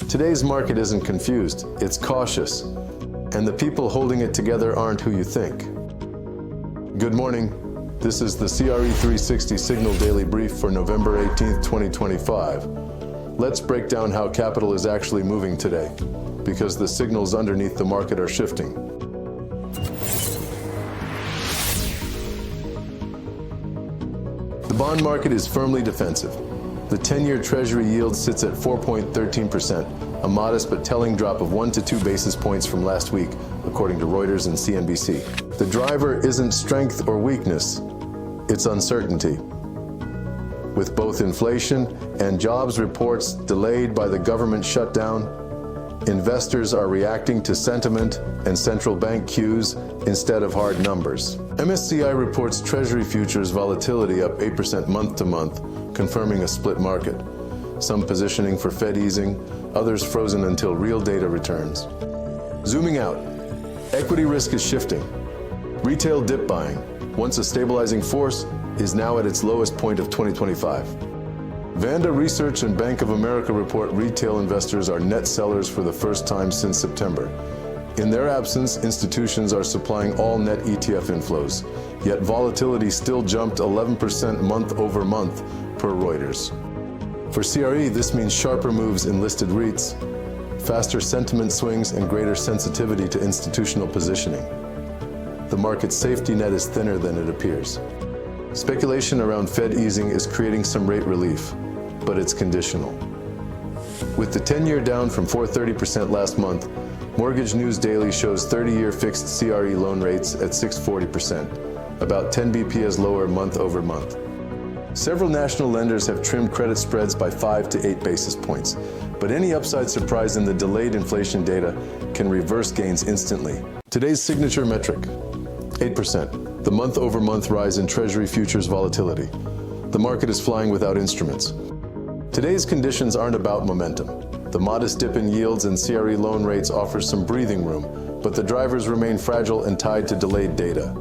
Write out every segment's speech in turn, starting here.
Today's market isn't confused, it's cautious. And the people holding it together aren't who you think. Good morning. This is the CRE360 Signal Daily Brief for November 18th, 2025. Let's break down how capital is actually moving today, because the signals underneath the market are shifting. The bond market is firmly defensive. The 10-year Treasury yield sits at 4.13%, a modest but telling drop of 1 to 2 basis points from last week, according to Reuters and CNBC. The driver isn't strength or weakness, it's uncertainty. With both inflation and jobs reports delayed by the government shutdown, investors are reacting to sentiment and central bank cues instead of hard numbers. MSCI reports Treasury futures volatility up 8% month to month, confirming a split market. Some positioning for Fed easing, others frozen until real data returns. Zooming out, equity risk is shifting. Retail dip buying, once a stabilizing force, is now at its lowest point of 2025. Vanda Research and Bank of America report retail investors are net sellers for the first time since September. In their absence, institutions are supplying all net ETF inflows, yet volatility still jumped 11% month over month, per Reuters. For CRE, this means sharper moves in listed REITs, faster sentiment swings, and greater sensitivity to institutional positioning. The market's safety net is thinner than it appears. Speculation around Fed easing is creating some rate relief, but it's conditional. With the 10-year down from 4.30% last month, Mortgage News Daily shows 30-year fixed CRE loan rates at 6.40%, about 10 BPS lower month over month. Several national lenders have trimmed credit spreads by 5 to 8 basis points, but any upside surprise in the delayed inflation data can reverse gains instantly. Today's signature metric, 8%, the month-over-month rise in Treasury futures volatility. The market is flying without instruments. Today's conditions aren't about momentum. The modest dip in yields and CRE loan rates offers some breathing room, but the drivers remain fragile and tied to delayed data.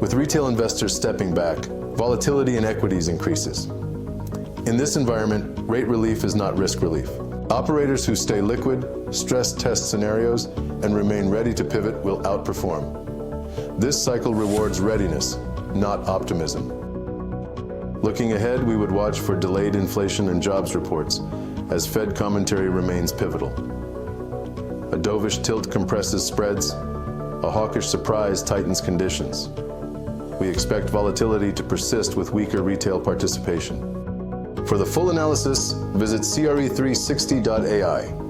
With retail investors stepping back, volatility in equities increases. In this environment, rate relief is not risk relief. Operators who stay liquid, stress test scenarios, and remain ready to pivot will outperform. This cycle rewards readiness, not optimism. Looking ahead, we would watch for delayed inflation and jobs reports, as Fed commentary remains pivotal. A dovish tilt compresses spreads, a hawkish surprise tightens conditions. We expect volatility to persist with weaker retail participation. For the full analysis, visit CRE360.ai.